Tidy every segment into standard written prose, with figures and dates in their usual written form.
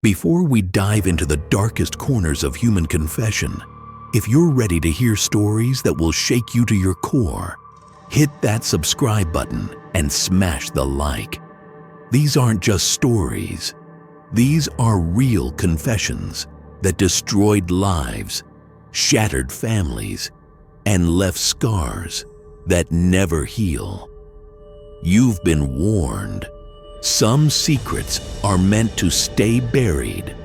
Before we dive into the darkest corners of human confession, if you're ready to hear stories that will shake you to your core, hit that subscribe button and smash the like. These aren't just stories. These are real confessions that destroyed lives, shattered families, and left scars that never heal. You've been warned. Some secrets are meant to stay buried.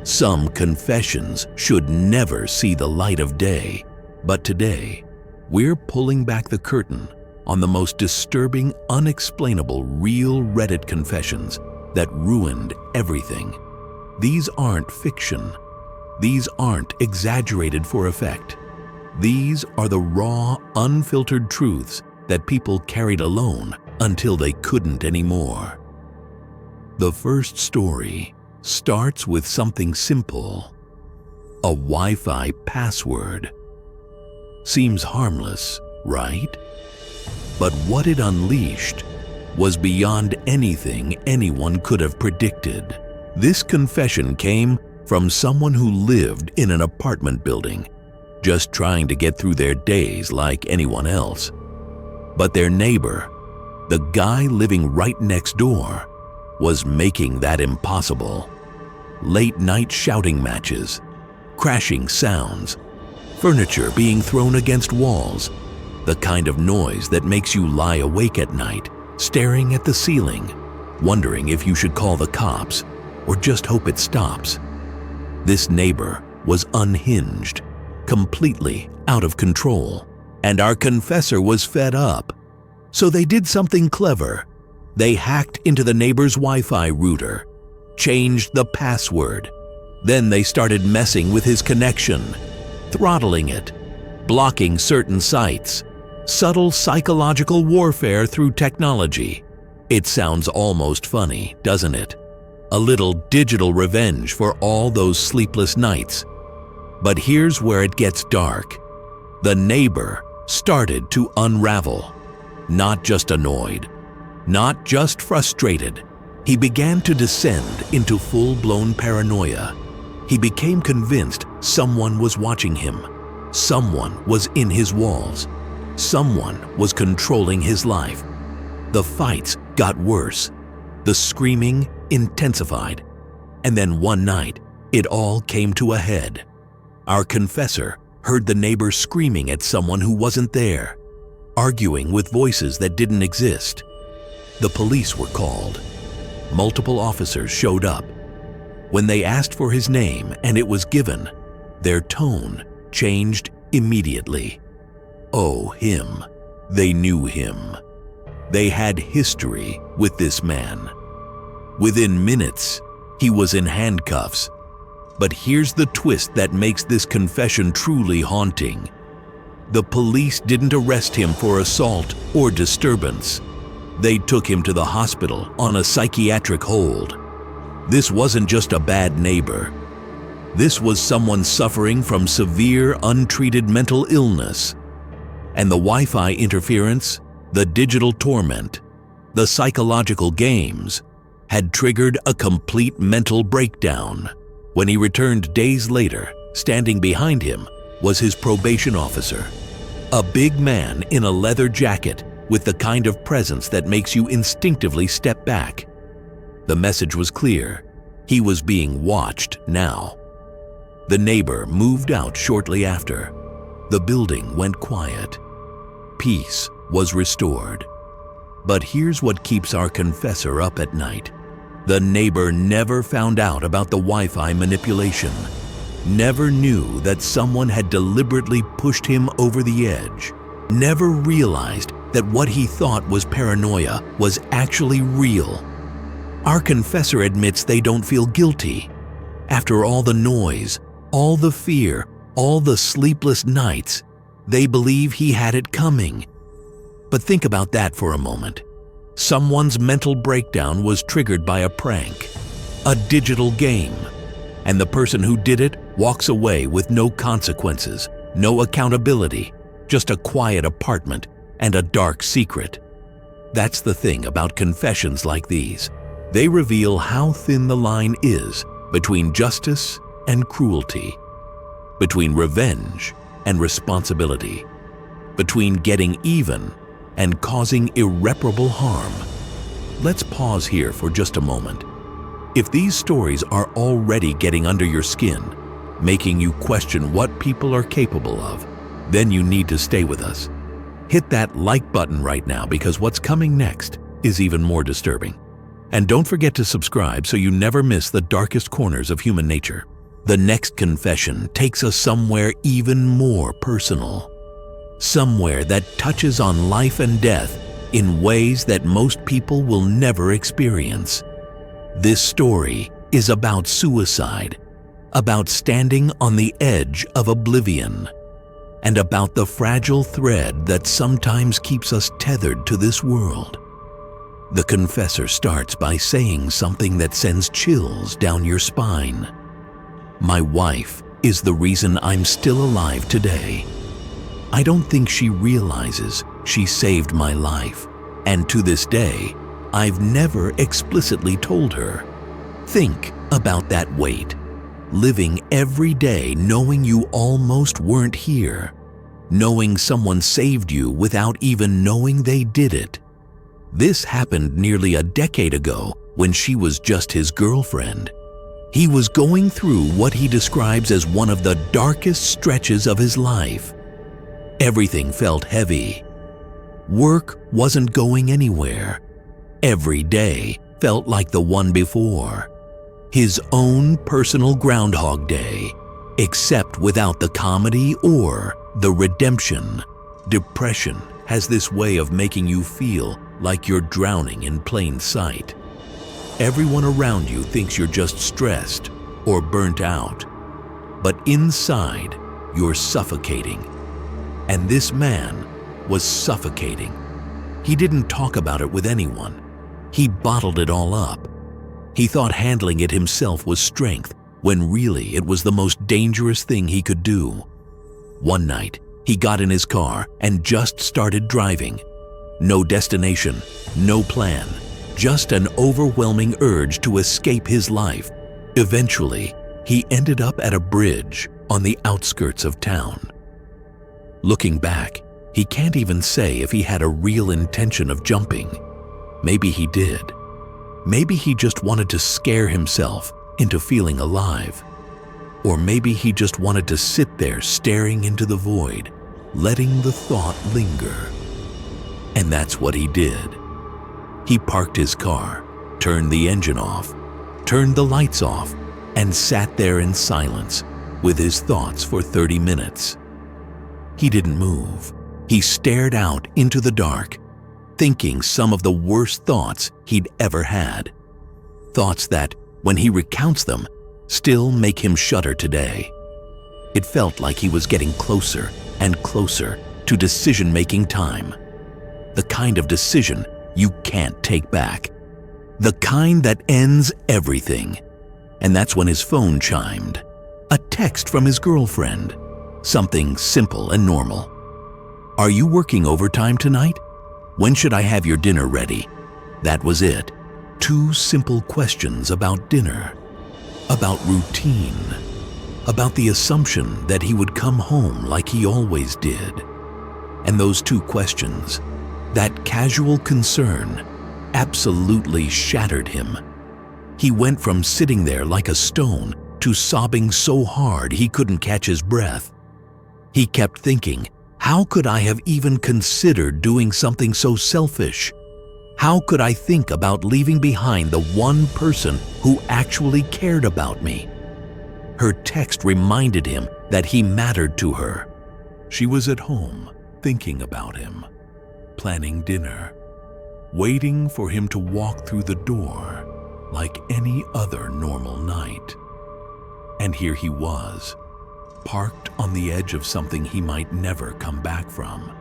Some confessions should never see the light of day. But today, we're pulling back the curtain on the most disturbing, unexplainable, real Reddit confessions that ruined everything. These aren't fiction. These aren't exaggerated for effect. These are the raw, unfiltered truths that people carried alone until they couldn't anymore. The first story starts with something simple: a Wi-Fi password. Seems harmless, right? But what it unleashed was beyond anything anyone could have predicted. This confession came from someone who lived in an apartment building, just trying to get through their days like anyone else. But their neighbor, the guy living right next door, was making that impossible. Late-night shouting matches, crashing sounds, furniture being thrown against walls, the kind of noise that makes you lie awake at night, staring at the ceiling, wondering if you should call the cops or just hope it stops. This neighbor was unhinged, completely out of control, and our confessor was fed up. So they did something clever. They hacked into the neighbor's Wi-Fi router, changed the password. Then they started messing with his connection, throttling it, blocking certain sites. Subtle psychological warfare through technology. It sounds almost funny, doesn't it? A little digital revenge for all those sleepless nights. But here's where it gets dark. The neighbor started to unravel. Not just annoyed, not just frustrated. He began to descend into full-blown paranoia. He became convinced someone was watching him. Someone was in his walls. Someone was controlling his life. The fights got worse. The screaming intensified. And then one night, it all came to a head. Our confessor heard the neighbor screaming at someone who wasn't there, arguing with voices that didn't exist. The police were called. Multiple officers showed up. When they asked for his name and it was given, their tone changed immediately. Oh, him. They knew him. They had history with this man. Within minutes, he was in handcuffs. But here's the twist that makes this confession truly haunting. The police didn't arrest him for assault or disturbance. They took him to the hospital on a psychiatric hold. This wasn't just a bad neighbor. This was someone suffering from severe, untreated mental illness. And the Wi-Fi interference, the digital torment, the psychological games had triggered a complete mental breakdown. When he returned days later, standing behind him was his probation officer, a big man in a leather jacket with the kind of presence that makes you instinctively step back. The message was clear. He was being watched now. The neighbor moved out shortly after. The building went quiet. Peace was restored. But here's what keeps our confessor up at night. The neighbor never found out about the Wi-Fi manipulation, never knew that someone had deliberately pushed him over the edge, never realized that what he thought was paranoia was actually real. Our confessor admits they don't feel guilty. After all the noise, all the fear, all the sleepless nights, they believe he had it coming. But think about that for a moment. Someone's mental breakdown was triggered by a prank, a digital game, and the person who did it walks away with no consequences, no accountability, just a quiet apartment and a dark secret. That's the thing about confessions like these. They reveal how thin the line is between justice and cruelty, between revenge and responsibility, between getting even and causing irreparable harm. Let's pause here for just a moment. If these stories are already getting under your skin, making you question what people are capable of, then you need to stay with us. Hit that like button right now, because what's coming next is even more disturbing. And don't forget to subscribe so you never miss the darkest corners of human nature. The next confession takes us somewhere even more personal. Somewhere that touches on life and death in ways that most people will never experience. This story is about suicide, about standing on the edge of oblivion, and about the fragile thread that sometimes keeps us tethered to this world. The confessor starts by saying something that sends chills down your spine. My wife is the reason I'm still alive today. I don't think she realizes she saved my life, and to this day, I've never explicitly told her. Think about that weight, living every day knowing you almost weren't here, knowing someone saved you without even knowing they did it. This happened nearly a decade ago when she was just his girlfriend. He was going through what he describes as one of the darkest stretches of his life. Everything felt heavy. Work wasn't going anywhere. Every day felt like the one before. His own personal Groundhog Day, except without the comedy or the redemption. Depression has this way of making you feel like you're drowning in plain sight. Everyone around you thinks you're just stressed or burnt out, but inside you're suffocating. And this man was suffocating. He didn't talk about it with anyone. He bottled it all up. He thought handling it himself was strength, when really it was the most dangerous thing he could do. One night, he got in his car and just started driving. No destination, no plan, just an overwhelming urge to escape his life. Eventually, he ended up at a bridge on the outskirts of town. Looking back, he can't even say if he had a real intention of jumping. Maybe he did. Maybe he just wanted to scare himself into feeling alive. Or maybe he just wanted to sit there staring into the void, letting the thought linger. And that's what he did. He parked his car, turned the engine off, turned the lights off, and sat there in silence with his thoughts for 30 minutes. He didn't move. He stared out into the dark, thinking some of the worst thoughts he'd ever had. Thoughts that, when he recounts them, still make him shudder today. It felt like he was getting closer and closer to decision-making time. The kind of decision you can't take back. The kind that ends everything. And that's when his phone chimed. A text from his girlfriend. Something simple and normal. "Are you working overtime tonight? When should I have your dinner ready?" That was it. 2 simple questions about dinner, about routine, about the assumption that he would come home like he always did. And those 2 questions, that casual concern, absolutely shattered him. He went from sitting there like a stone to sobbing so hard he couldn't catch his breath. He kept thinking, how could I have even considered doing something so selfish? How could I think about leaving behind the one person who actually cared about me? Her text reminded him that he mattered to her. She was at home, thinking about him, planning dinner, waiting for him to walk through the door like any other normal night. And here he was, parked on the edge of something he might never come back from.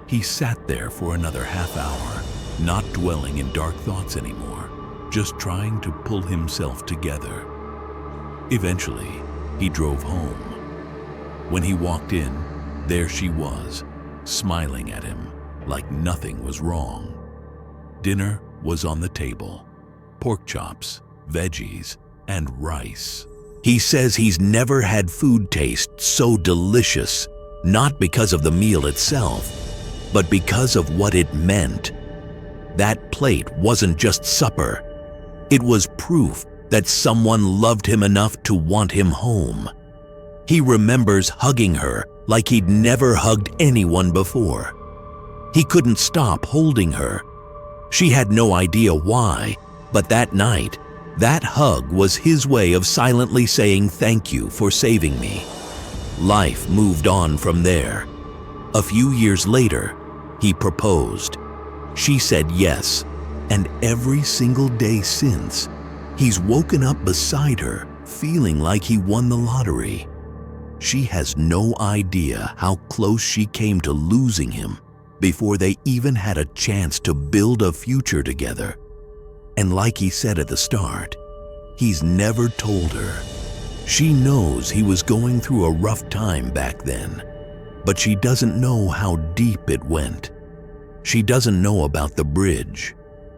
He sat there for another half hour, not dwelling in dark thoughts anymore, just trying to pull himself together. Eventually, he drove home. When he walked in, there she was, smiling at him like nothing was wrong. Dinner was on the table. Pork chops, veggies, and rice. He says he's never had food taste so delicious, not because of the meal itself, but because of what it meant. That plate wasn't just supper. It was proof that someone loved him enough to want him home. He remembers hugging her like he'd never hugged anyone before. He couldn't stop holding her. She had no idea why, but that night, that hug was his way of silently saying thank you for saving me. Life moved on from there. A few years later, he proposed. She said yes, and every single day since, he's woken up beside her, feeling like he won the lottery. She has no idea how close she came to losing him before they even had a chance to build a future together. And like he said at the start, he's never told her. She knows he was going through a rough time back then, but she doesn't know how deep it went. She doesn't know about the bridge.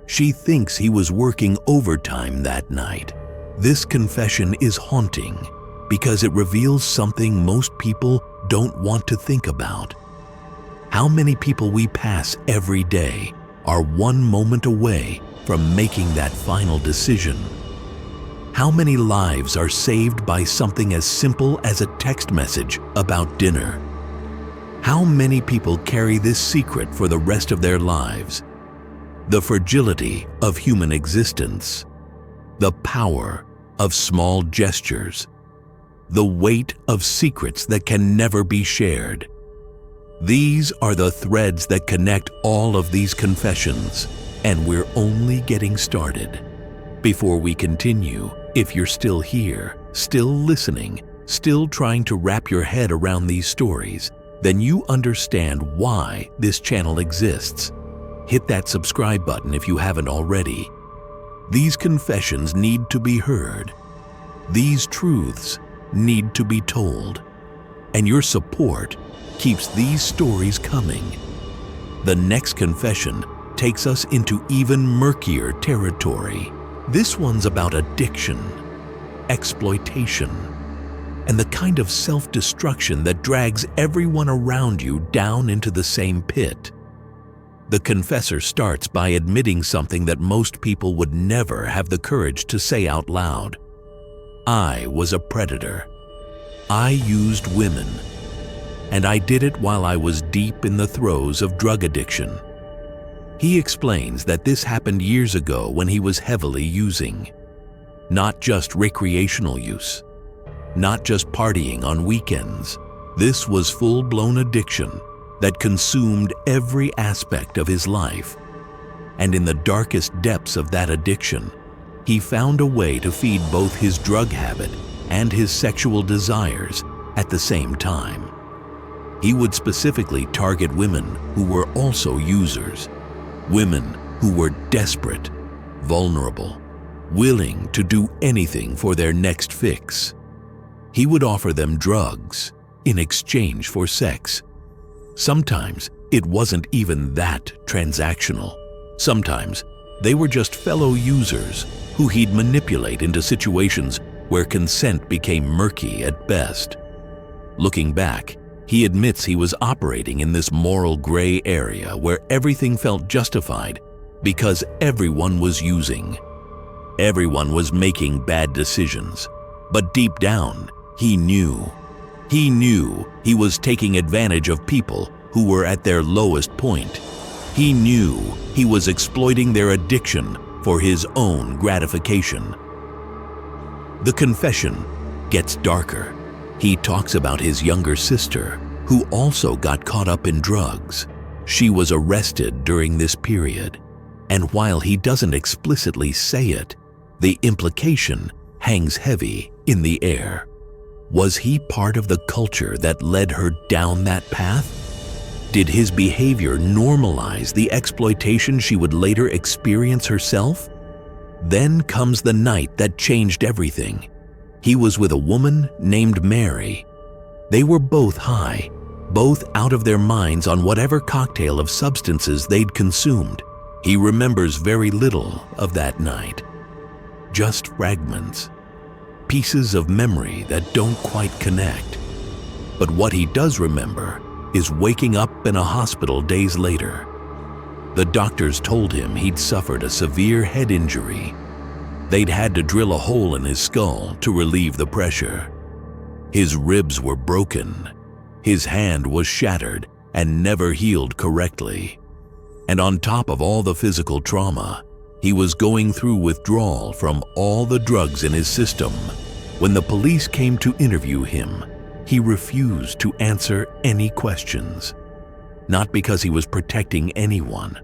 She thinks he was working overtime that night. This confession is haunting because it reveals something most people don't want to think about. How many people we pass every day are one moment away from making that final decision? How many lives are saved by something as simple as a text message about dinner? How many people carry this secret for the rest of their lives? The fragility of human existence, the power of small gestures, the weight of secrets that can never be shared. These are the threads that connect all of these confessions, and we're only getting started. Before we continue, if you're still here, still listening, still trying to wrap your head around these stories, then you understand why this channel exists. Hit that subscribe button if you haven't already. These confessions need to be heard. These truths need to be told. And your support keeps these stories coming. The next confession takes us into even murkier territory. This one's about addiction, exploitation, and the kind of self-destruction that drags everyone around you down into the same pit. The confessor starts by admitting something that most people would never have the courage to say out loud. I was a predator. I used women. And I did it while I was deep in the throes of drug addiction. He explains that this happened years ago when he was heavily using. Not just recreational use, not just partying on weekends. This was full-blown addiction that consumed every aspect of his life. And in the darkest depths of that addiction, he found a way to feed both his drug habit and his sexual desires at the same time. He would specifically target women who were also users, women who were desperate, vulnerable, willing to do anything for their next fix. He would offer them drugs in exchange for sex. Sometimes it wasn't even that transactional. Sometimes they were just fellow users who he'd manipulate into situations where consent became murky at best. Looking back, he admits he was operating in this moral gray area where everything felt justified because everyone was using. Everyone was making bad decisions. But deep down, he knew. He knew he was taking advantage of people who were at their lowest point. He knew he was exploiting their addiction for his own gratification. The confession gets darker. He talks about his younger sister, who also got caught up in drugs. She was arrested during this period, and while he doesn't explicitly say it, the implication hangs heavy in the air. Was he part of the culture that led her down that path? Did his behavior normalize the exploitation she would later experience herself? Then comes the night that changed everything. He was with a woman named Mary. They were both high, both out of their minds on whatever cocktail of substances they'd consumed. He remembers very little of that night. Just fragments. pieces of memory that don't quite connect. But what he does remember is waking up in a hospital days later. The doctors told him he'd suffered a severe head injury. They'd had to drill a hole in his skull to relieve the pressure. His ribs were broken. His hand was shattered and never healed correctly. And on top of all the physical trauma, he was going through withdrawal from all the drugs in his system. When the police came to interview him, he refused to answer any questions. Not because he was protecting anyone,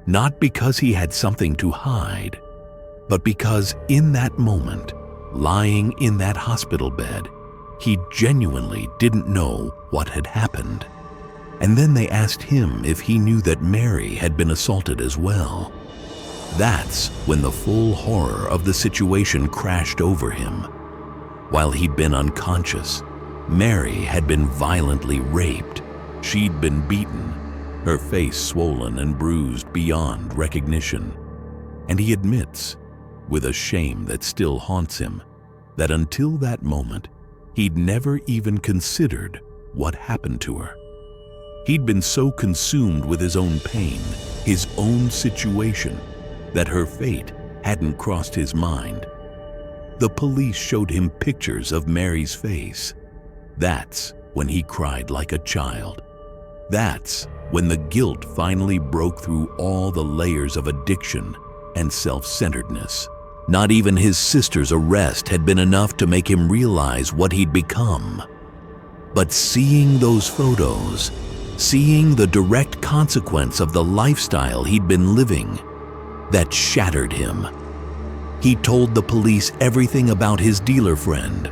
not because he had something to hide, but because in that moment, lying in that hospital bed, he genuinely didn't know what had happened. And then they asked him if he knew that Mary had been assaulted as well. That's when the full horror of the situation crashed over him. While he'd been unconscious, Mary had been violently raped. She'd been beaten, her face swollen and bruised beyond recognition. And he admits, with a shame that still haunts him, that until that moment, he'd never even considered what happened to her. He'd been so consumed with his own pain, his own situation, that her fate hadn't crossed his mind. The police showed him pictures of Mary's face. That's when he cried like a child. That's when the guilt finally broke through all the layers of addiction and self-centeredness. Not even his sister's arrest had been enough to make him realize what he'd become. But seeing those photos, seeing the direct consequence of the lifestyle he'd been living, that shattered him. He told the police everything about his dealer friend,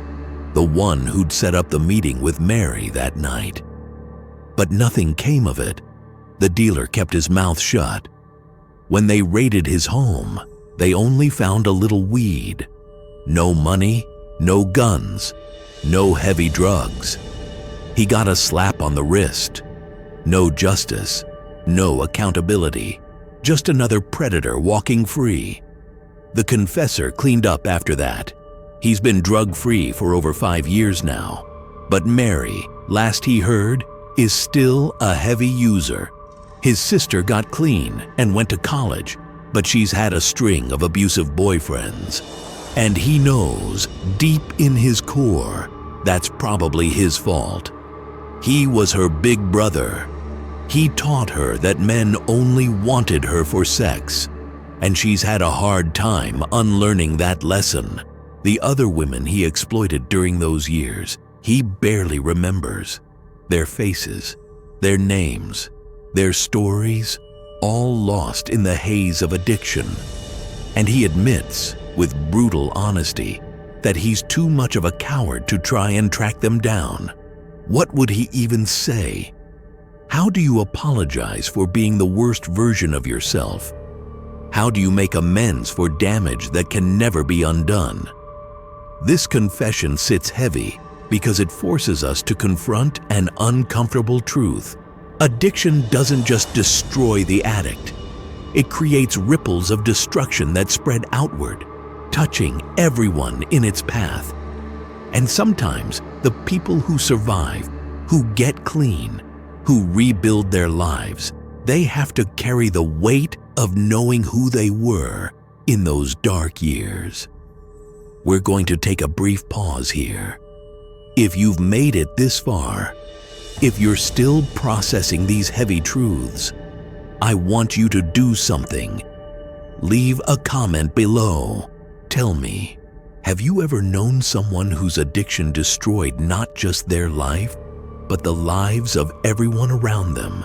the one who'd set up the meeting with Mary that night. But nothing came of it. The dealer kept his mouth shut. When they raided his home, they only found a little weed. No money, no guns, no heavy drugs. He got a slap on the wrist. No justice, no accountability. Just another predator walking free. The confessor cleaned up after that. He's been drug-free for over 5 years now. But Mary, last he heard, is still a heavy user. His sister got clean and went to college, but she's had a string of abusive boyfriends. And he knows, deep in his core, that's probably his fault. He was her big brother. He taught her that men only wanted her for sex, and she's had a hard time unlearning that lesson. The other women he exploited during those years, he barely remembers. Their faces, their names, their stories, all lost in the haze of addiction. And he admits, with brutal honesty, that he's too much of a coward to try and track them down. What would he even say? How do you apologize for being the worst version of yourself? How do you make amends for damage that can never be undone? This confession sits heavy because it forces us to confront an uncomfortable truth. Addiction doesn't just destroy the addict. It creates ripples of destruction that spread outward, touching everyone in its path. And sometimes the people who survive, who get clean, who rebuild their lives, they have to carry the weight of knowing who they were in those dark years. We're going to take a brief pause here. If you've made it this far, if you're still processing these heavy truths, I want you to do something. Leave a comment below. Tell me, have you ever known someone whose addiction destroyed not just their life, but the lives of everyone around them?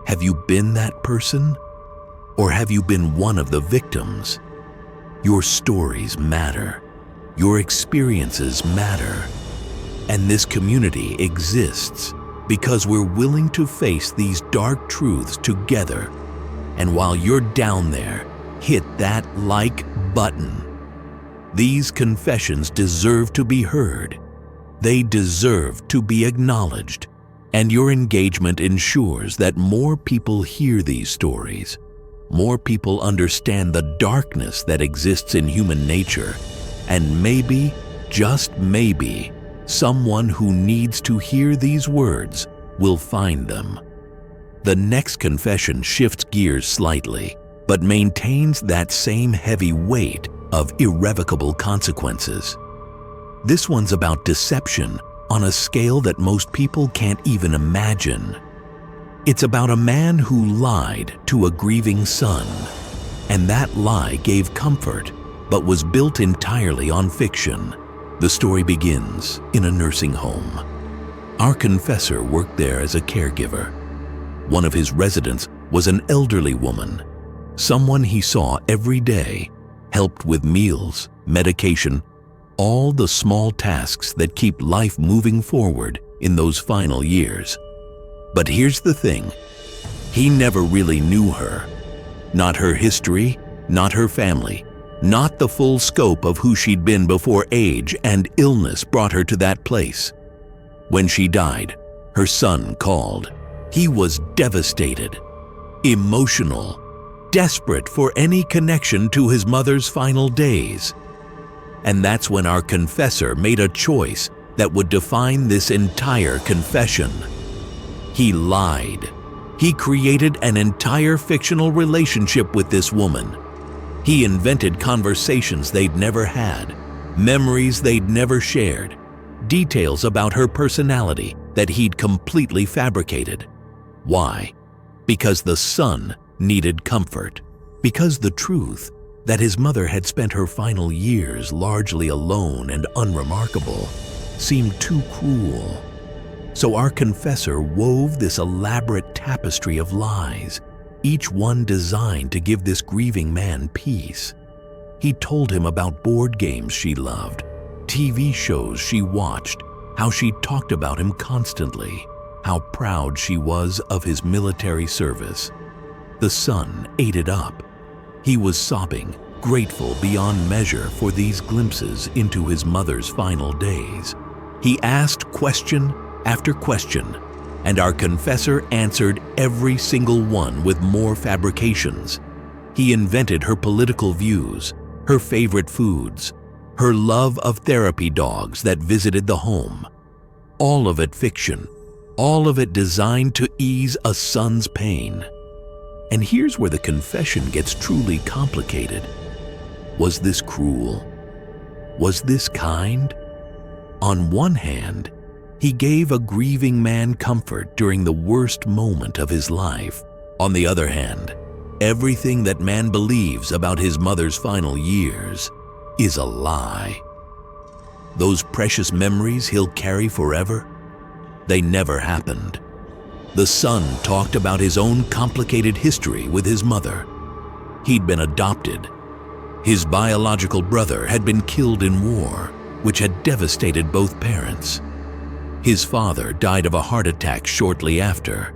Have you been that person? Or have you been one of the victims? Your stories matter. Your experiences matter. And this community exists because we're willing to face these dark truths together. And while you're down there, hit that like button. These confessions deserve to be heard. They deserve to be acknowledged. And your engagement ensures that more people hear these stories. More people understand the darkness that exists in human nature. And maybe just maybe, someone who needs to hear these words will find them. The next confession shifts gears slightly, but maintains that same heavy weight of irrevocable consequences. This one's about deception on a scale that most people can't even imagine. It's about a man who lied to a grieving son, and that lie gave comfort, but was built entirely on fiction. The story begins in a nursing home. Our confessor worked there as a caregiver. One of his residents was an elderly woman, someone he saw every day, helped with meals, medication, all the small tasks that keep life moving forward in those final years. But here's the thing, he never really knew her. Not her history, not her family, not the full scope of who she'd been before age and illness brought her to that place. When she died, her son called. He was devastated, emotional, desperate for any connection to his mother's final days. And that's when our confessor made a choice that would define this entire confession. He lied. He created an entire fictional relationship with this woman. He invented conversations they'd never had, memories they'd never shared, details about her personality that he'd completely fabricated. Why? Because the son needed comfort. Because the truth that his mother had spent her final years largely alone and unremarkable seemed too cruel. So our confessor wove this elaborate tapestry of lies, each one designed to give this grieving man peace. He told him about board games she loved, TV shows she watched, how she talked about him constantly, how proud she was of his military service. The son ate it up. He was sobbing, grateful beyond measure for these glimpses into his mother's final days. He asked question after question, and our confessor answered every single one with more fabrications. He invented her political views, her favorite foods, her love of therapy dogs that visited the home. All of it fiction, all of it designed to ease a son's pain. And here's where the confession gets truly complicated. Was this cruel? Was this kind? On one hand, he gave a grieving man comfort during the worst moment of his life. On the other hand, everything that man believes about his mother's final years is a lie. Those precious memories he'll carry forever, they never happened. The son talked about his own complicated history with his mother. He'd been adopted. His biological brother had been killed in war, which had devastated both parents. His father died of a heart attack shortly after,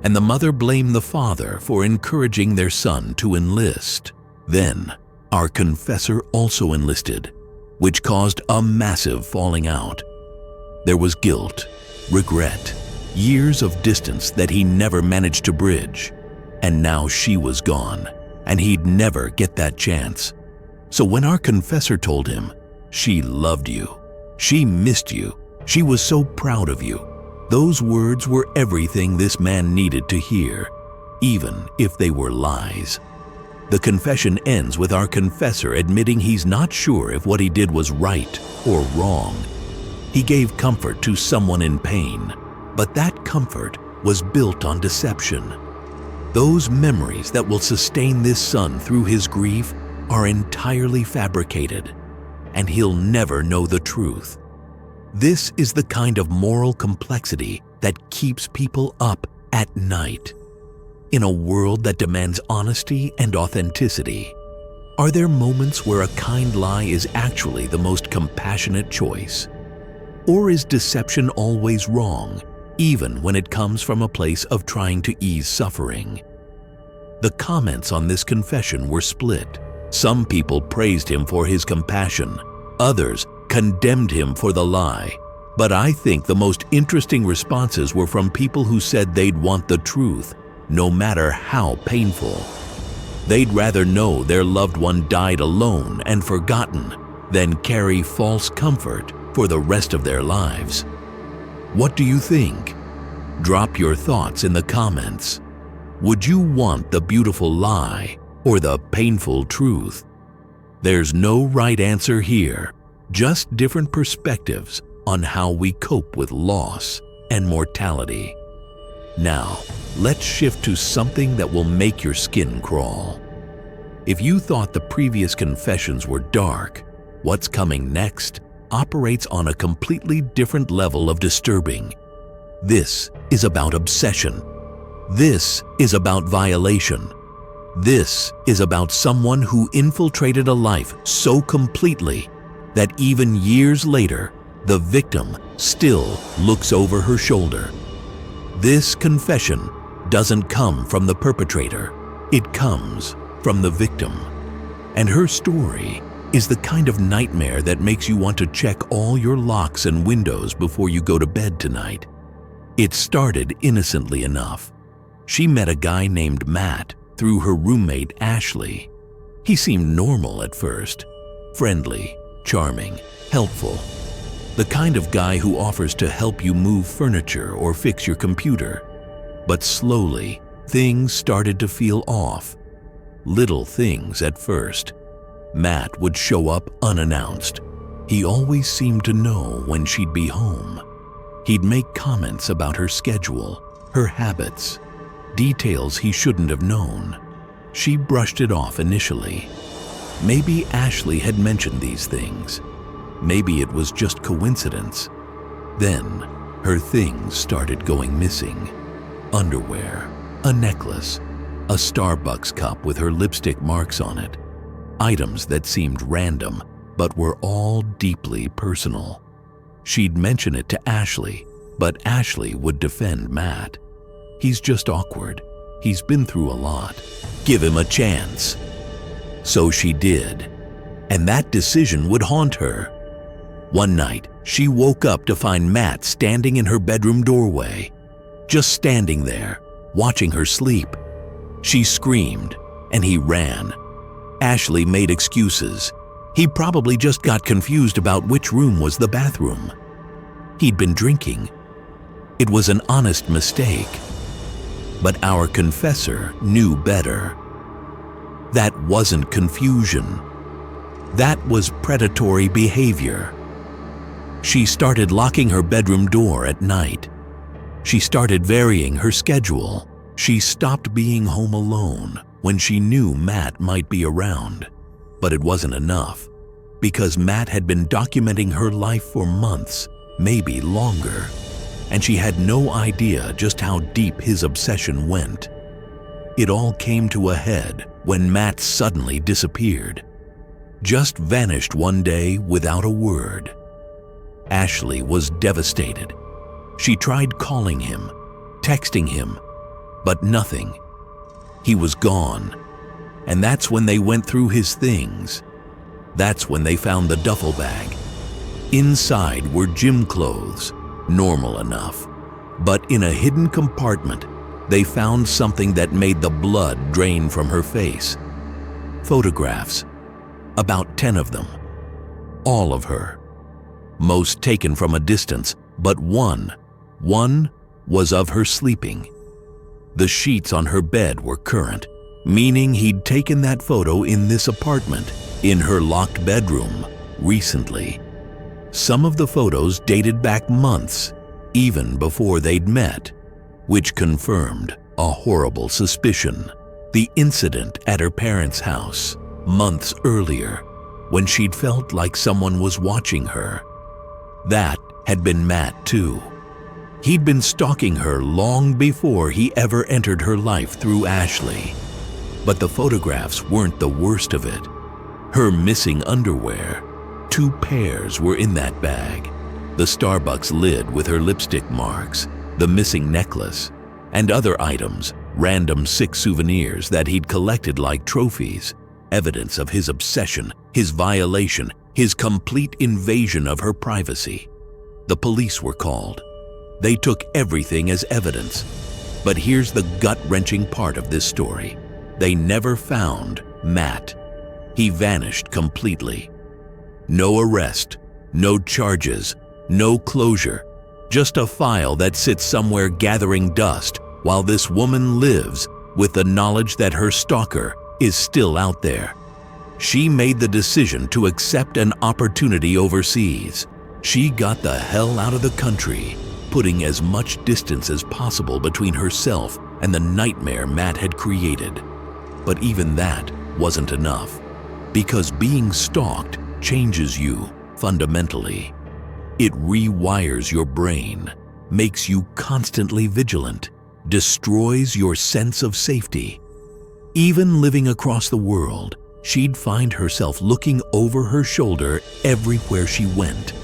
and the mother blamed the father for encouraging their son to enlist. Then, our confessor also enlisted, which caused a massive falling out. There was guilt, regret, years of distance that he never managed to bridge, and now she was gone, and he'd never get that chance. So when our confessor told him, "She loved you, she missed you, she was so proud of you," those words were everything this man needed to hear, even if they were lies. The confession ends with our confessor admitting he's not sure if what he did was right or wrong. He gave comfort to someone in pain, but that comfort was built on deception. Those memories that will sustain this son through his grief are entirely fabricated, and he'll never know the truth. This is the kind of moral complexity that keeps people up at night. In a world that demands honesty and authenticity, are there moments where a kind lie is actually the most compassionate choice? Or is deception always wrong, even when it comes from a place of trying to ease suffering? The comments on this confession were split. Some people praised him for his compassion. Others condemned him for the lie. But I think the most interesting responses were from people who said they'd want the truth, no matter how painful. They'd rather know their loved one died alone and forgotten then carry false comfort for the rest of their lives. What do you think? Drop your thoughts in the comments. Would you want the beautiful lie or the painful truth? There's no right answer here, just different perspectives on how we cope with loss and mortality. Now, let's shift to something that will make your skin crawl. If you thought the previous confessions were dark, what's coming next operates on a completely different level of disturbing. This is about obsession. This is about violation. This is about someone who infiltrated a life so completely that even years later, the victim still looks over her shoulder. This confession doesn't come from the perpetrator. It comes from the victim. And her story is the kind of nightmare that makes you want to check all your locks and windows before you go to bed tonight. It started innocently enough. She met a guy named Matt through her roommate Ashley. He seemed normal at first, friendly, charming, helpful. The kind of guy who offers to help you move furniture or fix your computer. But slowly, things started to feel off. Little things at first. Matt would show up unannounced. He always seemed to know when she'd be home. He'd make comments about her schedule, her habits, details he shouldn't have known. She brushed it off initially. Maybe Ashley had mentioned these things. Maybe it was just coincidence. Then, her things started going missing. Underwear, a necklace, a Starbucks cup with her lipstick marks on it. Items that seemed random, but were all deeply personal. She'd mention it to Ashley, but Ashley would defend Matt. He's just awkward. He's been through a lot. Give him a chance. So she did, and that decision would haunt her. One night, she woke up to find Matt standing in her bedroom doorway, just standing there, watching her sleep. She screamed, and he ran. Ashley made excuses. He probably just got confused about which room was the bathroom. He'd been drinking. It was an honest mistake. But our confessor knew better. That wasn't confusion. That was predatory behavior. She started locking her bedroom door at night. She started varying her schedule. She stopped being home alone when she knew Matt might be around. But it wasn't enough, because Matt had been documenting her life for months, maybe longer, and she had no idea just how deep his obsession went. It all came to a head when Matt suddenly disappeared. Just vanished one day without a word. Ashley was devastated. She tried calling him, texting him, but nothing. He was gone. And that's when they went through his things. That's when they found the duffel bag. Inside were gym clothes, normal enough. But in a hidden compartment, they found something that made the blood drain from her face. Photographs, about 10 of them. All of her. Most taken from a distance, but one was of her sleeping. The sheets on her bed were current, meaning he'd taken that photo in this apartment, in her locked bedroom, recently. Some of the photos dated back months, even before they'd met, which confirmed a horrible suspicion. The incident at her parents' house, months earlier, when she'd felt like someone was watching her. That had been Matt too. He'd been stalking her long before he ever entered her life through Ashley. But the photographs weren't the worst of it. Her missing underwear. 2 pairs were in that bag. The Starbucks lid with her lipstick marks, the missing necklace, and other items, random sick souvenirs that he'd collected like trophies, evidence of his obsession, his violation, his complete invasion of her privacy. The police were called. They took everything as evidence. But here's the gut-wrenching part of this story. They never found Matt. He vanished completely. No arrest, no charges, no closure, just a file that sits somewhere gathering dust while this woman lives with the knowledge that her stalker is still out there. She made the decision to accept an opportunity overseas. She got the hell out of the country, putting as much distance as possible between herself and the nightmare Matt had created. But even that wasn't enough, because being stalked changes you fundamentally. It rewires your brain, makes you constantly vigilant, destroys your sense of safety. Even living across the world, she'd find herself looking over her shoulder everywhere she went.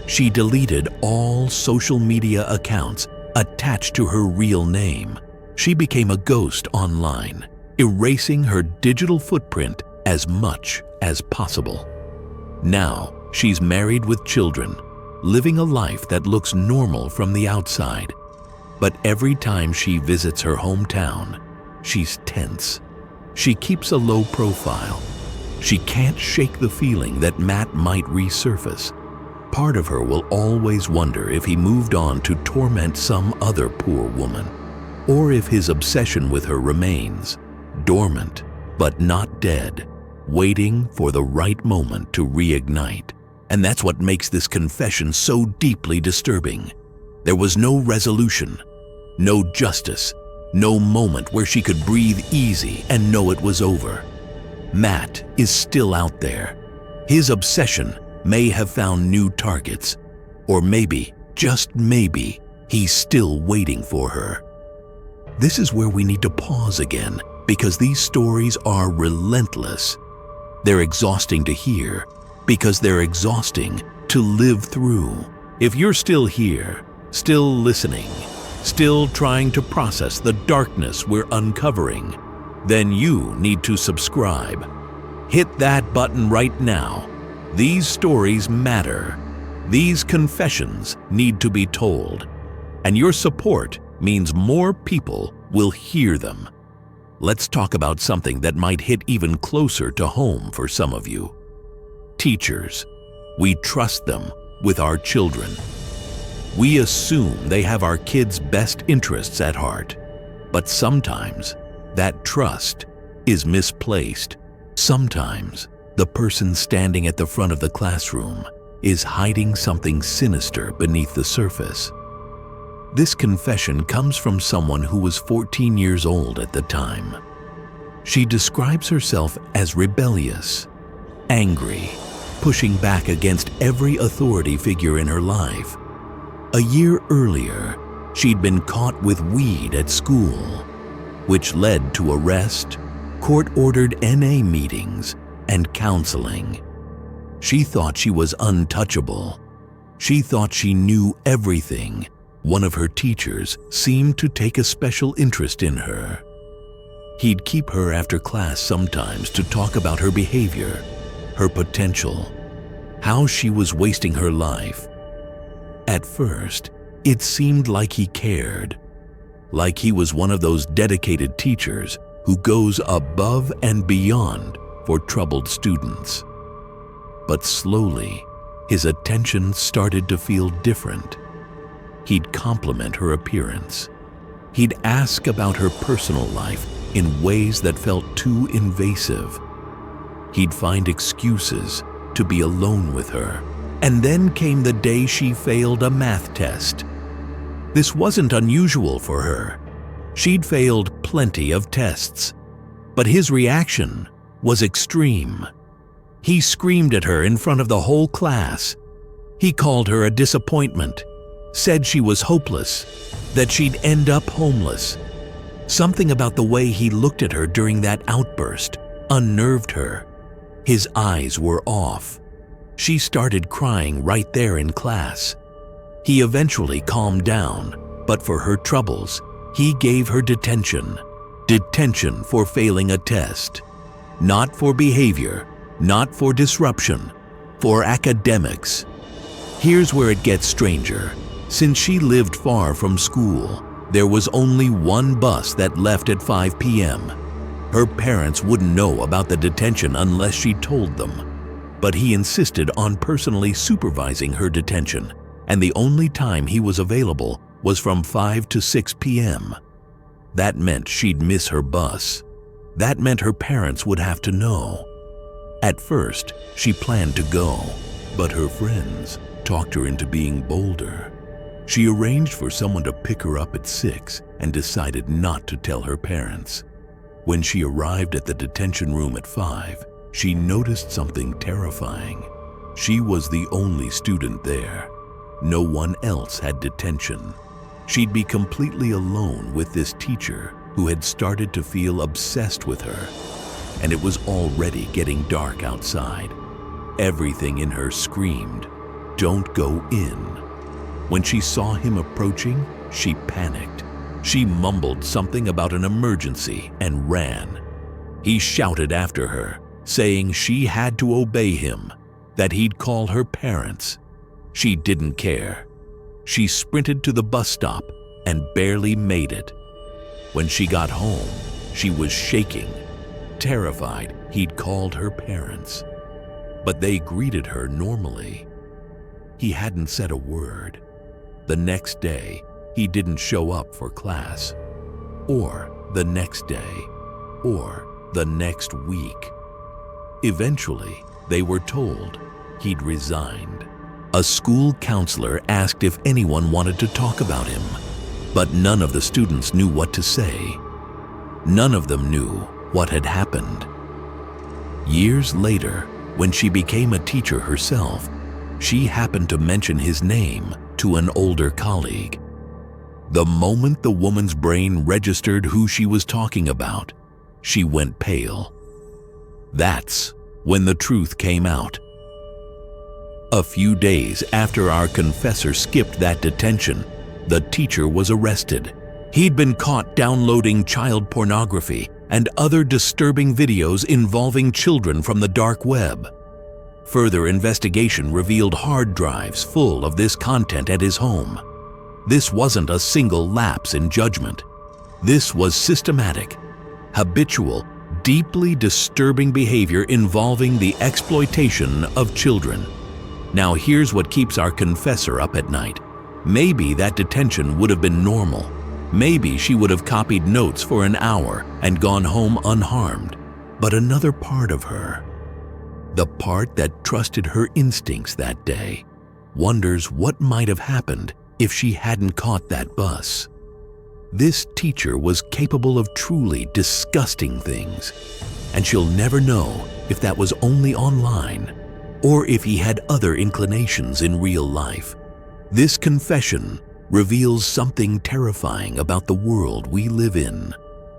She deleted all social media accounts attached to her real name. She became a ghost online, erasing her digital footprint as much as possible. Now, she's married with children, living a life that looks normal from the outside. But every time she visits her hometown, she's tense. She keeps a low profile. She can't shake the feeling that Matt might resurface. Part of her will always wonder if he moved on to torment some other poor woman, or if his obsession with her remains, dormant but not dead, waiting for the right moment to reignite. And that's what makes this confession so deeply disturbing. There was no resolution, no justice, no moment where she could breathe easy and know it was over. Matt is still out there. His obsession may have found new targets, or maybe, just maybe, he's still waiting for her. This is where we need to pause again, because these stories are relentless. They're exhausting to hear, because they're exhausting to live through. If you're still here, still listening, still trying to process the darkness we're uncovering, then you need to subscribe. Hit that button right now. These stories matter. These confessions need to be told. And your support means more people will hear them. Let's talk about something that might hit even closer to home for some of you. Teachers. We trust them with our children. We assume they have our kids' best interests at heart. But sometimes that trust is misplaced. Sometimes the person standing at the front of the classroom is hiding something sinister beneath the surface. This confession comes from someone who was 14 years old at the time. She describes herself as rebellious, angry, pushing back against every authority figure in her life. A year earlier, she'd been caught with weed at school, which led to arrest, court-ordered NA meetings, and counseling. She thought she was untouchable. She thought she knew everything. One of her teachers seemed to take a special interest in her. He'd keep her after class sometimes to talk about her behavior, her potential, how she was wasting her life. At first, it seemed like he cared, like he was one of those dedicated teachers who goes above and beyond for troubled students. But slowly, his attention started to feel different. He'd compliment her appearance. He'd ask about her personal life in ways that felt too invasive. He'd find excuses to be alone with her. And then came the day she failed a math test. This wasn't unusual for her. She'd failed plenty of tests. But his reaction was extreme. He screamed at her in front of the whole class. He called her a disappointment, said she was hopeless, that she'd end up homeless. Something about the way he looked at her during that outburst unnerved her. His eyes were off. She started crying right there in class. He eventually calmed down, but for her troubles, he gave her detention. Detention for failing a test. Not for behavior, not for disruption, for academics. Here's where it gets stranger. Since she lived far from school, there was only one bus that left at 5 p.m. Her parents wouldn't know about the detention unless she told them. but he insisted on personally supervising her detention, and the only time he was available was from 5 to 6 p.m. That meant she'd miss her bus. That meant her parents would have to know. At first, she planned to go, but her friends talked her into being bolder. She arranged for someone to pick her up at 6 and decided not to tell her parents. When she arrived at the detention room at 5, she noticed something terrifying. She was the only student there. No one else had detention. She'd be completely alone with this teacher who had started to feel obsessed with her. And it was already getting dark outside. Everything in her screamed, "Don't go in." When she saw him approaching, she panicked. She mumbled something about an emergency and ran. He shouted after her, saying she had to obey him, that he'd call her parents. She didn't care. She sprinted to the bus stop and barely made it. When she got home, she was shaking, terrified he'd called her parents. But they greeted her normally. He hadn't said a word. The next day, he didn't show up for class, or the next day, or the next week. Eventually, they were told he'd resigned. A school counselor asked if anyone wanted to talk about him, but none of the students knew what to say. None of them knew what had happened. Years later, when she became a teacher herself, she happened to mention his name to an older colleague. The moment the woman's brain registered who she was talking about, she went pale. That's when the truth came out. A few days after our confessor skipped that detention, the teacher was arrested. He'd been caught downloading child pornography and other disturbing videos involving children from the dark web. Further investigation revealed hard drives full of this content at his home. This wasn't a single lapse in judgment. This was systematic, habitual, deeply disturbing behavior involving the exploitation of children. Now here's what keeps our confessor up at night. Maybe that detention would have been normal. Maybe she would have copied notes for an hour and gone home unharmed. But another part of her, the part that trusted her instincts that day, wonders what might have happened if she hadn't caught that bus. This teacher was capable of truly disgusting things, and she'll never know if that was only online or if he had other inclinations in real life. This confession reveals something terrifying about the world we live in.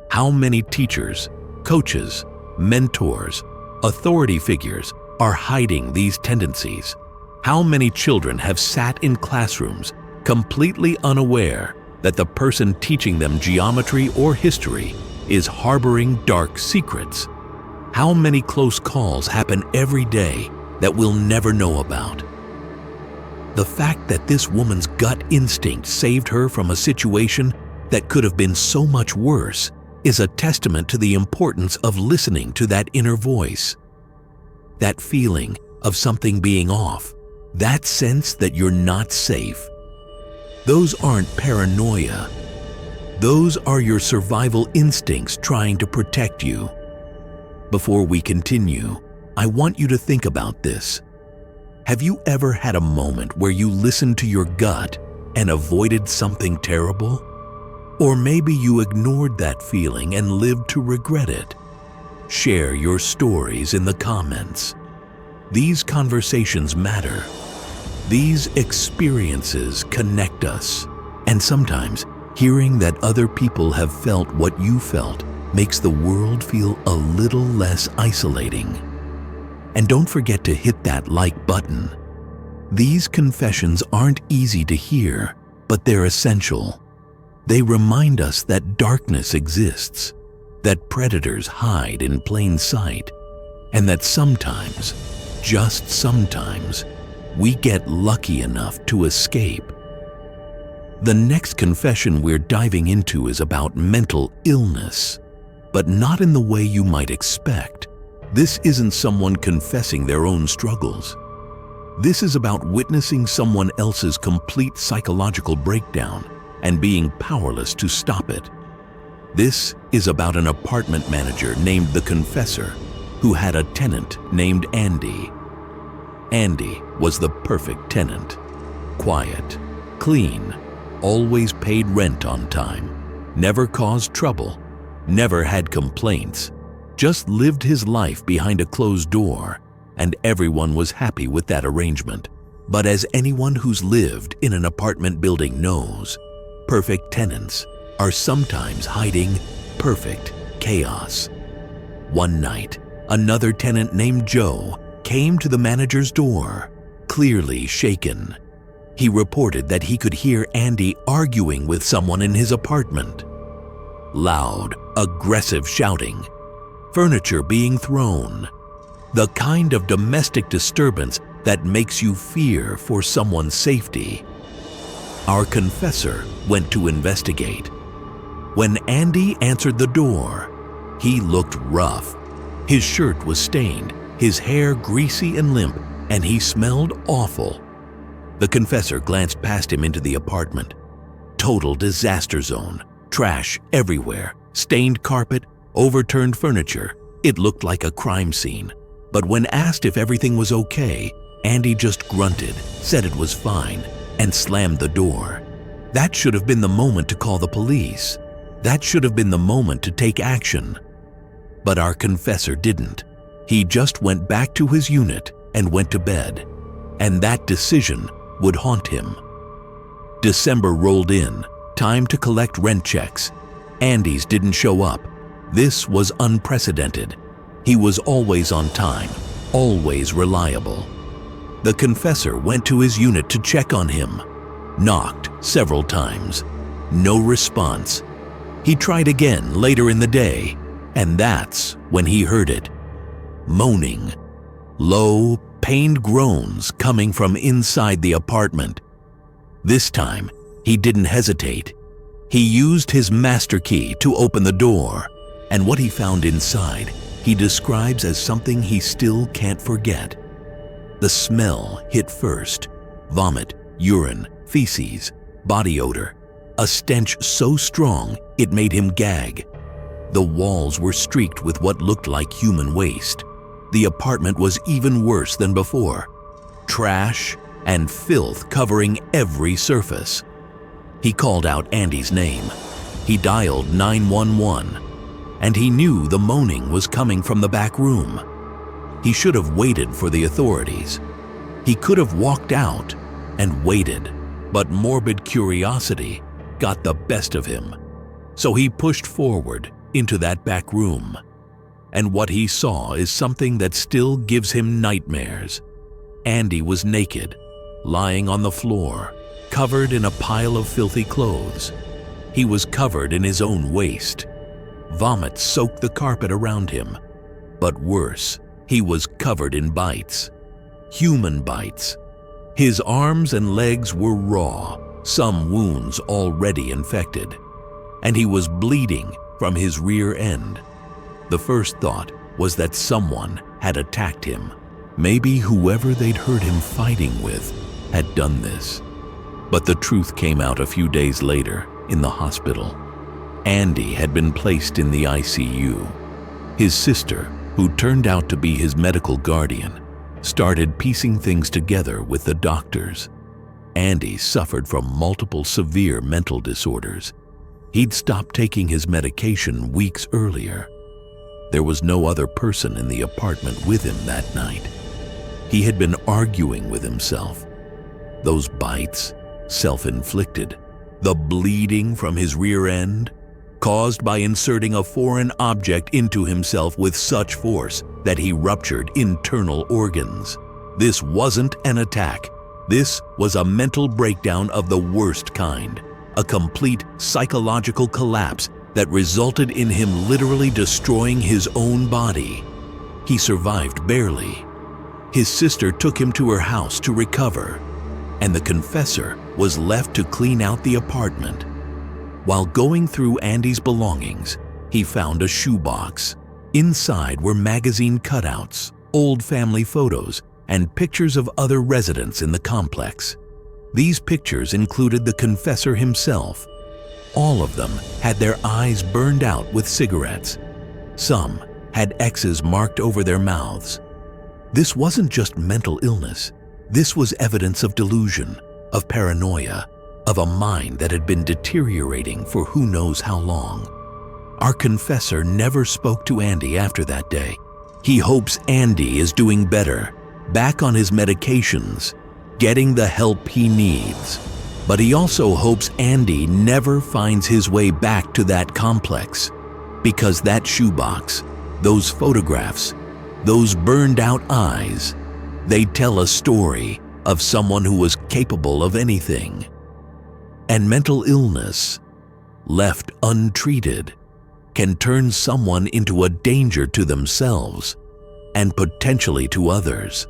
How many teachers, coaches, mentors, authority figures are hiding these tendencies? How many children have sat in classrooms completely unaware that the person teaching them geometry or history is harboring dark secrets? How many close calls happen every day that we'll never know about? The fact that this woman's gut instinct saved her from a situation that could have been so much worse is a testament to the importance of listening to that inner voice. That feeling of something being off, that sense that you're not safe. Those aren't paranoia. Those are your survival instincts trying to protect you. Before we continue, I want you to think about this. Have you ever had a moment where you listened to your gut and avoided something terrible? Or maybe you ignored that feeling and lived to regret it. Share your stories in the comments. These conversations matter. These experiences connect us. And sometimes, hearing that other people have felt what you felt makes the world feel a little less isolating. And don't forget to hit that like button. These confessions aren't easy to hear, but they're essential. They remind us that darkness exists, that predators hide in plain sight, and that sometimes, just sometimes, we get lucky enough to escape. The next confession we're diving into is about mental illness, but not in the way you might expect. This isn't someone confessing their own struggles. This is about witnessing someone else's complete psychological breakdown and being powerless to stop it. This is about an apartment manager named the Confessor who had a tenant named Andy. Andy was the perfect tenant. Quiet, clean, always paid rent on time, never caused trouble, never had complaints, just lived his life behind a closed door, and everyone was happy with that arrangement. But as anyone who's lived in an apartment building knows, perfect tenants are sometimes hiding perfect chaos. One night, another tenant named Joe came to the manager's door, clearly shaken. He reported that he could hear Andy arguing with someone in his apartment. Loud, aggressive shouting, furniture being thrown, the kind of domestic disturbance that makes you fear for someone's safety. Our confessor went to investigate. When Andy answered the door, he looked rough. His shirt was stained, his hair greasy and limp, and he smelled awful. The confessor glanced past him into the apartment. Total disaster zone, trash everywhere, stained carpet, overturned furniture. It looked like a crime scene. But when asked if everything was okay, Andy just grunted, said it was fine, and slammed the door. That should have been the moment to call the police. That should have been the moment to take action. But our confessor didn't. He just went back to his unit and went to bed. And that decision would haunt him. December rolled in, time to collect rent checks. Andy's didn't show up. This was unprecedented. He was always on time, always reliable. The confessor went to his unit to check on him, knocked several times. No response. He tried again later in the day, and that's when he heard it. Moaning. Low, pained groans coming from inside the apartment. This time, he didn't hesitate. He used his master key to open the door, and what he found inside, he describes as something he still can't forget. The smell hit first. Vomit, urine, feces, body odor. A stench so strong it made him gag. The walls were streaked with what looked like human waste. The apartment was even worse than before. Trash and filth covering every surface. He called out Andy's name. He dialed 911, and he knew the moaning was coming from the back room. He should have waited for the authorities. He could have walked out and waited, but morbid curiosity got the best of him. So he pushed forward into that back room. And what he saw is something that still gives him nightmares. Andy was naked, lying on the floor, covered in a pile of filthy clothes. He was covered in his own waste. Vomit soaked the carpet around him. But worse, he was covered in bites. Human bites. His arms and legs were raw, some wounds already infected. And he was bleeding from his rear end. The first thought was that someone had attacked him. Maybe whoever they'd heard him fighting with had done this. But the truth came out a few days later in the hospital. Andy had been placed in the ICU. His sister, who turned out to be his medical guardian, started piecing things together with the doctors. Andy suffered from multiple severe mental disorders. He'd stopped taking his medication weeks earlier. There was no other person in the apartment with him that night. He had been arguing with himself. Those bites, self-inflicted. The bleeding from his rear end, caused by inserting a foreign object into himself with such force that he ruptured internal organs. This wasn't an attack. This was a mental breakdown of the worst kind. A complete psychological collapse that resulted in him literally destroying his own body. He survived barely. His sister took him to her house to recover, and the confessor was left to clean out the apartment. While going through Andy's belongings, he found a shoebox. Inside were magazine cutouts, old family photos, and pictures of other residents in the complex. These pictures included the confessor himself. All of them had their eyes burned out with cigarettes. Some had X's marked over their mouths. This wasn't just mental illness. This was evidence of delusion, of paranoia, of a mind that had been deteriorating for who knows how long. Our confessor never spoke to Andy after that day. He hopes Andy is doing better, back on his medications, getting the help he needs. But he also hopes Andy never finds his way back to that complex, because that shoebox, those photographs, those burned out eyes, they tell a story of someone who was capable of anything. And mental illness, left untreated, can turn someone into a danger to themselves and potentially to others.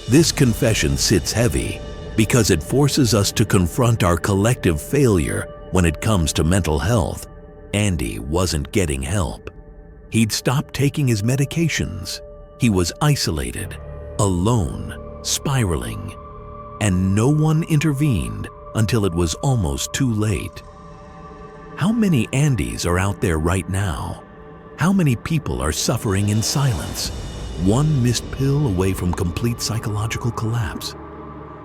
This confession sits heavy because it forces us to confront our collective failure when it comes to mental health. Andy wasn't getting help. He'd stopped taking his medications. He was isolated, alone, spiraling, and no one intervened until it was almost too late. How many Andys are out there right now? How many people are suffering in silence, one missed pill away from complete psychological collapse?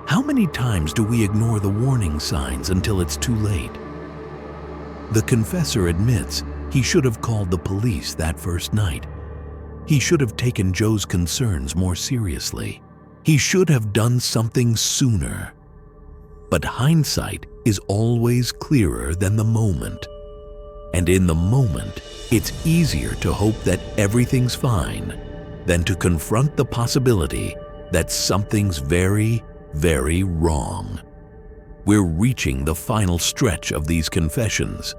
How many times do we ignore the warning signs until it's too late? The confessor admits he should have called the police that first night. He should have taken Joe's concerns more seriously. He should have done something sooner. But hindsight is always clearer than the moment. And in the moment, it's easier to hope that everything's fine than to confront the possibility that something's very, very wrong. We're reaching the final stretch of these confessions.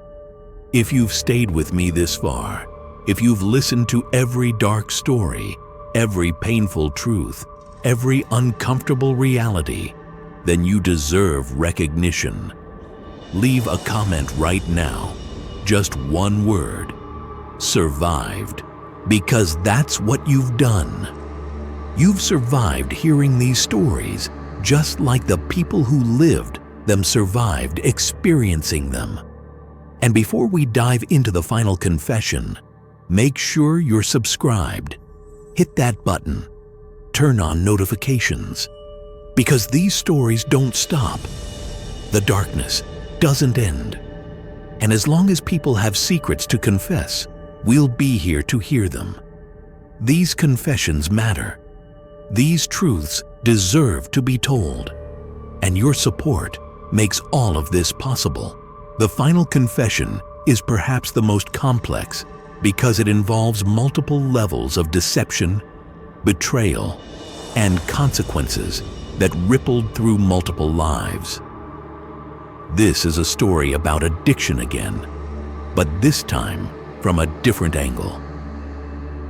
If you've stayed with me this far, if you've listened to every dark story, every painful truth, every uncomfortable reality, then you deserve recognition. Leave a comment right now, just one word: survived, because that's what you've done. You've survived hearing these stories, just like the people who lived them survived experiencing them. And before we dive into the final confession, make sure you're subscribed. Hit that button. Turn on notifications. Because these stories don't stop. The darkness doesn't end. And as long as people have secrets to confess, we'll be here to hear them. These confessions matter. These truths deserve to be told. And your support makes all of this possible. The final confession is perhaps the most complex because it involves multiple levels of deception, betrayal, and consequences that rippled through multiple lives. This is a story about addiction again, but this time from a different angle.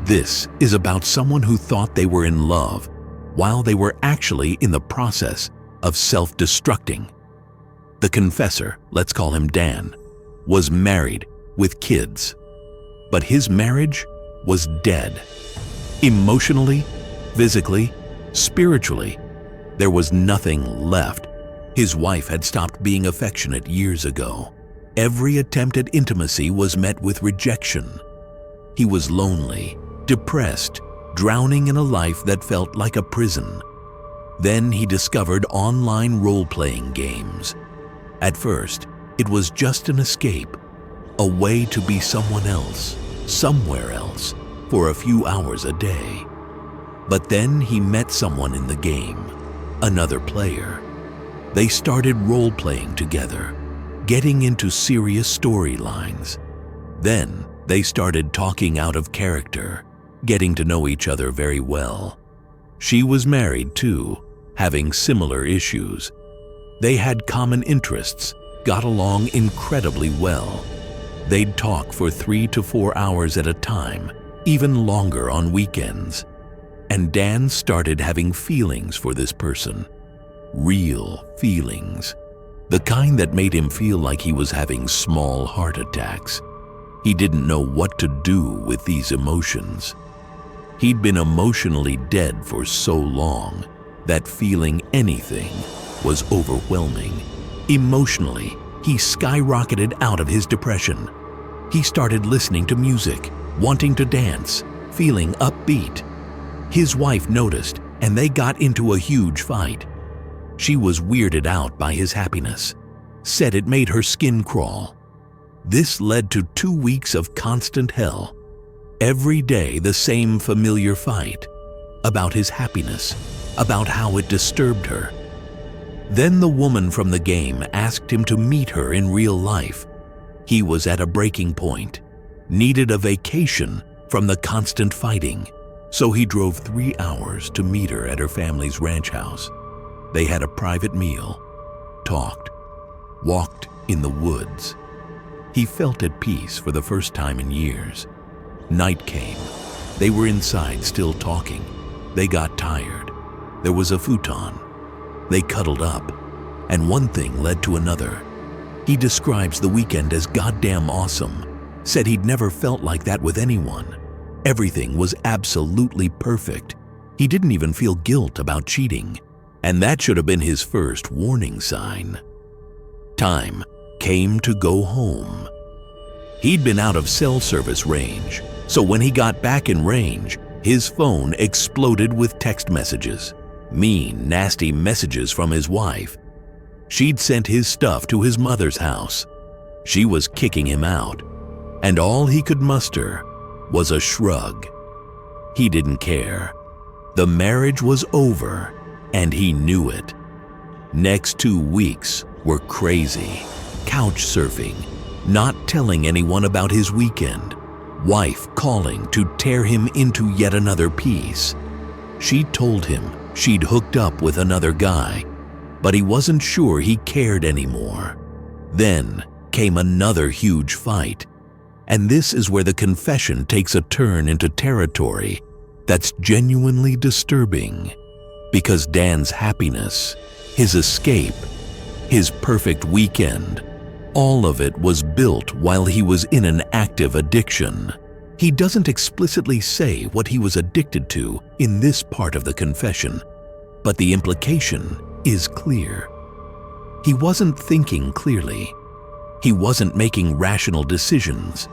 This is about someone who thought they were in love while they were actually in the process of self-destructing. The confessor, let's call him Dan, was married with kids, but his marriage was dead. Emotionally, physically, spiritually, there was nothing left. His wife had stopped being affectionate years ago. Every attempt at intimacy was met with rejection. He was lonely, depressed, drowning in a life that felt like a prison. Then he discovered online role-playing games. At first, it was just an escape, a way to be someone else, somewhere else, for a few hours a day. But then he met someone in the game, another player. They started role-playing together, getting into serious storylines. Then they started talking out of character, getting to know each other very well. She was married too, having similar issues. They had common interests, got along incredibly well. They'd talk for 3 to 4 hours at a time, even longer on weekends. And Dan started having feelings for this person. Real feelings. The kind that made him feel like he was having small heart attacks. He didn't know what to do with these emotions. He'd been emotionally dead for so long that feeling anything was overwhelming. Emotionally, he skyrocketed out of his depression. He started listening to music, wanting to dance, feeling upbeat. His wife noticed, and they got into a huge fight. She was weirded out by his happiness, said it made her skin crawl. This led to 2 weeks of constant hell. Every day the same familiar fight, about his happiness, about how it disturbed her. Then the woman from the game asked him to meet her in real life. He was at a breaking point, needed a vacation from the constant fighting, so he drove 3 hours to meet her at her family's ranch house. They had a private meal, talked, walked in the woods. He felt at peace for the first time in years. Night came. They were inside still talking. They got tired. There was a futon. They cuddled up, and one thing led to another. He describes the weekend as goddamn awesome, said he'd never felt like that with anyone. Everything was absolutely perfect. He didn't even feel guilt about cheating, and that should have been his first warning sign. Time came to go home. He'd been out of cell service range, so when he got back in range, his phone exploded with text messages. Mean, nasty messages from his wife. She'd sent his stuff to his mother's house. She was kicking him out, and all he could muster was a shrug. He didn't care. The marriage was over, and he knew it. Next 2 weeks were crazy. Couch surfing, not telling anyone about his weekend, wife calling to tear him into yet another piece. She told him she'd hooked up with another guy, but he wasn't sure he cared anymore. Then came another huge fight, and this is where the confession takes a turn into territory that's genuinely disturbing, because Dan's happiness, his escape, his perfect weekend, all of it was built while he was in an active addiction. He doesn't explicitly say what he was addicted to in this part of the confession, but the implication is clear. He wasn't thinking clearly. He wasn't making rational decisions.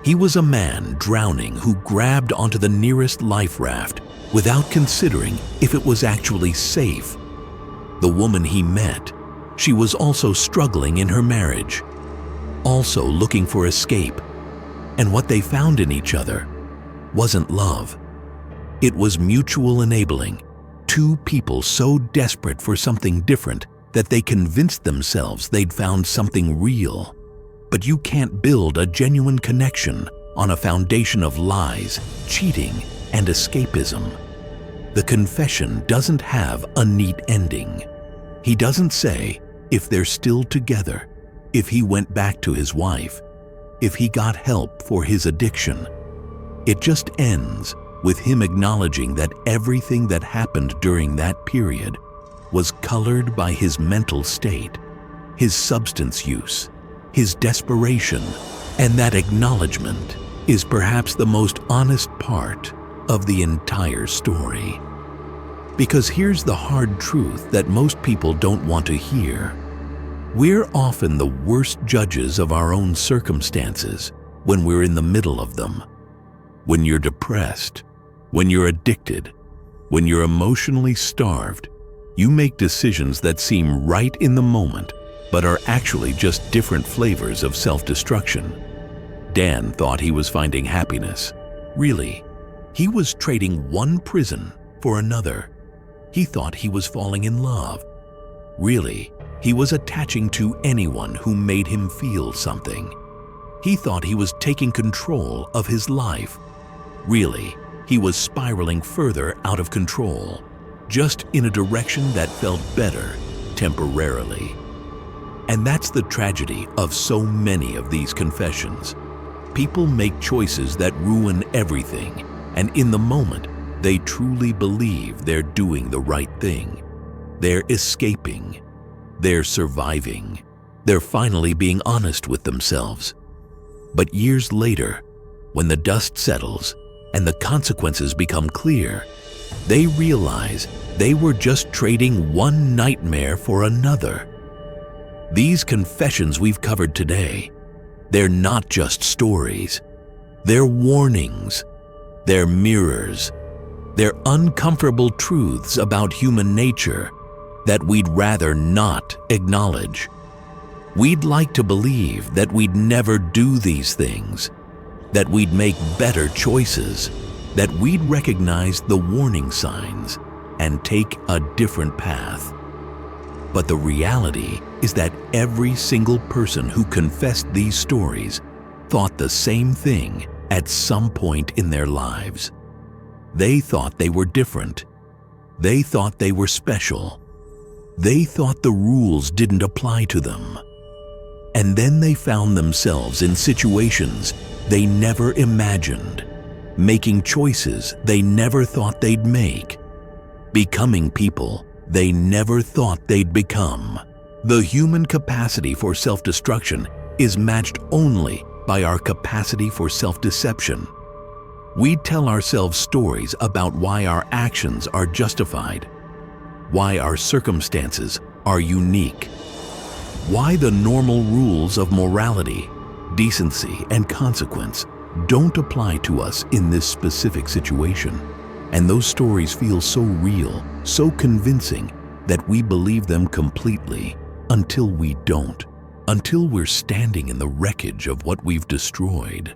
He was a man drowning who grabbed onto the nearest life raft without considering if it was actually safe. The woman he met, she was also struggling in her marriage, also looking for escape, and what they found in each other wasn't love. It was mutual enabling, 2 people so desperate for something different that they convinced themselves they'd found something real. But you can't build a genuine connection on a foundation of lies, cheating, and escapism. The confession doesn't have a neat ending. He doesn't say if they're still together, if he went back to his wife, if he got help for his addiction. It just ends with him acknowledging that everything that happened during that period was colored by his mental state, his substance use, his desperation, and that acknowledgement is perhaps the most honest part of the entire story. Because here's the hard truth that most people don't want to hear. We're often the worst judges of our own circumstances when we're in the middle of them. When you're depressed, when you're addicted, when you're emotionally starved, you make decisions that seem right in the moment, but are actually just different flavors of self-destruction. Dan thought he was finding happiness. Really, he was trading one prison for another. He thought he was falling in love. Really, he was attaching to anyone who made him feel something. He thought he was taking control of his life. Really, he was spiraling further out of control, just in a direction that felt better temporarily. And that's the tragedy of so many of these confessions. People make choices that ruin everything, and in the moment, they truly believe they're doing the right thing. They're escaping. They're surviving. They're finally being honest with themselves. But years later, when the dust settles and the consequences become clear, they realize they were just trading one nightmare for another. These confessions we've covered today, they're not just stories. They're warnings. They're mirrors. They're uncomfortable truths about human nature that we'd rather not acknowledge. We'd like to believe that we'd never do these things, that we'd make better choices, that we'd recognize the warning signs and take a different path. But the reality is that every single person who confessed these stories thought the same thing at some point in their lives. They thought they were different. They thought they were special. They thought the rules didn't apply to them. And then they found themselves in situations they never imagined, making choices they never thought they'd make, becoming people they never thought they'd become. The human capacity for self-destruction is matched only by our capacity for self-deception. We tell ourselves stories about why our actions are justified, why our circumstances are unique, why the normal rules of morality, decency, and consequence don't apply to us in this specific situation. And those stories feel so real, so convincing, that we believe them completely until we don't, until we're standing in the wreckage of what we've destroyed,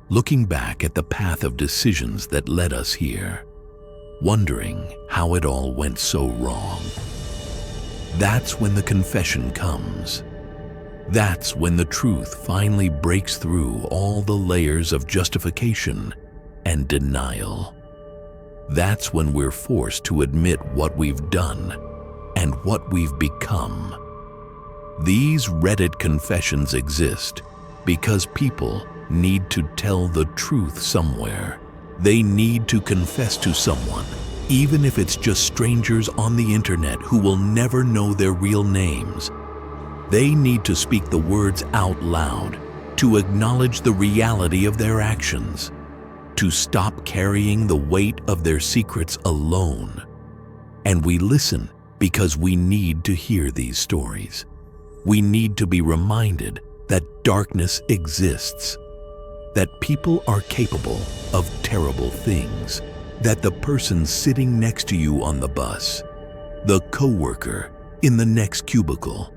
looking back at the path of decisions that led us here, wondering how it all went so wrong. That's when the confession comes. That's when the truth finally breaks through all the layers of justification and denial. That's when we're forced to admit what we've done and what we've become. These Reddit confessions exist because people need to tell the truth somewhere. They need to confess to someone, even if it's just strangers on the internet who will never know their real names. They need to speak the words out loud, to acknowledge the reality of their actions, to stop carrying the weight of their secrets alone. And we listen because we need to hear these stories. We need to be reminded that darkness exists, that people are capable of terrible things, that the person sitting next to you on the bus, the coworker in the next cubicle,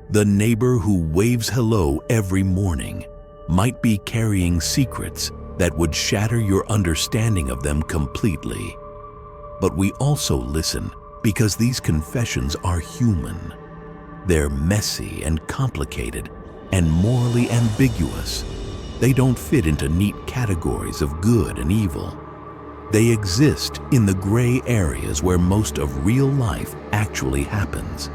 the neighbor who waves hello every morning might be carrying secrets that would shatter your understanding of them completely. But we also listen because these confessions are human. They're messy and complicated and morally ambiguous. They don't fit into neat categories of good and evil. They exist in the gray areas where most of real life actually happens,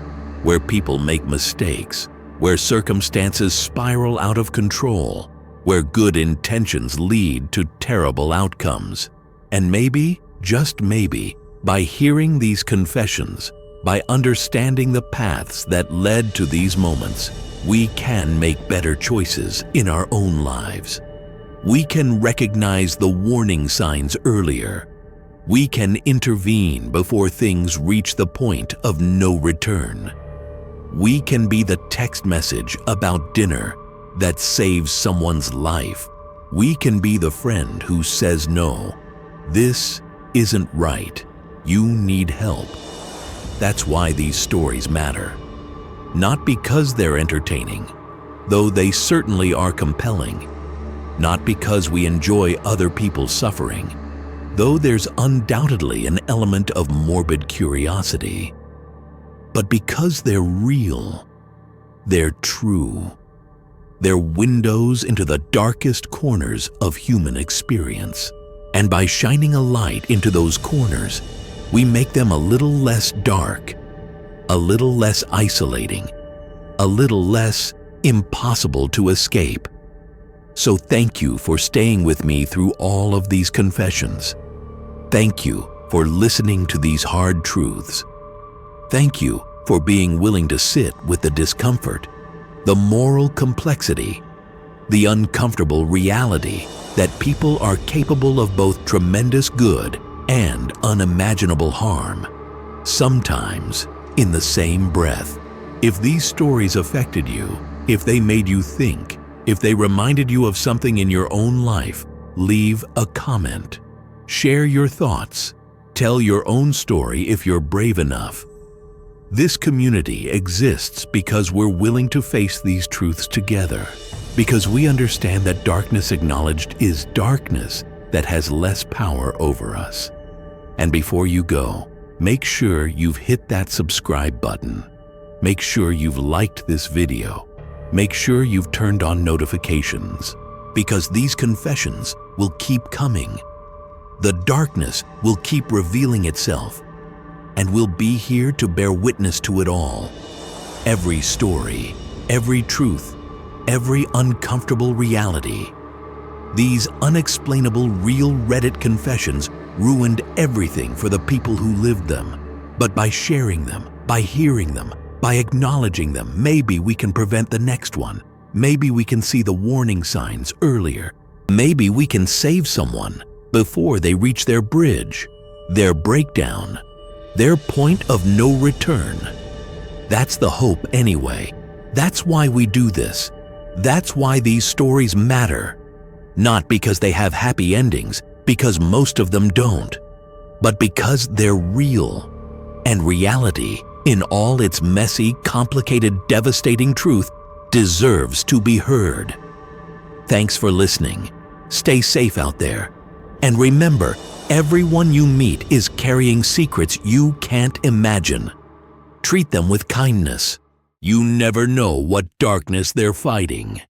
where people make mistakes, where circumstances spiral out of control, where good intentions lead to terrible outcomes. And maybe, just maybe, by hearing these confessions, by understanding the paths that led to these moments, we can make better choices in our own lives. We can recognize the warning signs earlier. We can intervene before things reach the point of no return. We can be the text message about dinner that saves someone's life. We can be the friend who says no. This isn't right. You need help. That's why these stories matter. Not because they're entertaining, though they certainly are compelling. Not because we enjoy other people's suffering, though there's undoubtedly an element of morbid curiosity. But because they're real, they're true. They're windows into the darkest corners of human experience. And by shining a light into those corners, we make them a little less dark, a little less isolating, a little less impossible to escape. So thank you for staying with me through all of these confessions. Thank you for listening to these hard truths. Thank you for being willing to sit with the discomfort, the moral complexity, the uncomfortable reality that people are capable of both tremendous good and unimaginable harm, sometimes in the same breath. If these stories affected you, if they made you think, if they reminded you of something in your own life, leave a comment. Share your thoughts. Tell your own story if you're brave enough. This community exists because we're willing to face these truths together, because we understand that darkness acknowledged is darkness that has less power over us. And before you go, make sure you've hit that subscribe button. Make sure you've liked this video. Make sure you've turned on notifications, because these confessions will keep coming. The darkness will keep revealing itself, and we'll be here to bear witness to it all. Every story, every truth, every uncomfortable reality. These unexplainable real Reddit confessions ruined everything for the people who lived them. But by sharing them, by hearing them, by acknowledging them, maybe we can prevent the next one. Maybe we can see the warning signs earlier. Maybe we can save someone before they reach their bridge, their breakdown, their point of no return. That's the hope anyway. That's why we do this. That's why these stories matter. Not because they have happy endings, because most of them don't, but because they're real. And reality, in all its messy, complicated, devastating truth, deserves to be heard. Thanks for listening. Stay safe out there. And remember, everyone you meet is carrying secrets you can't imagine. Treat them with kindness. You never know what darkness they're fighting.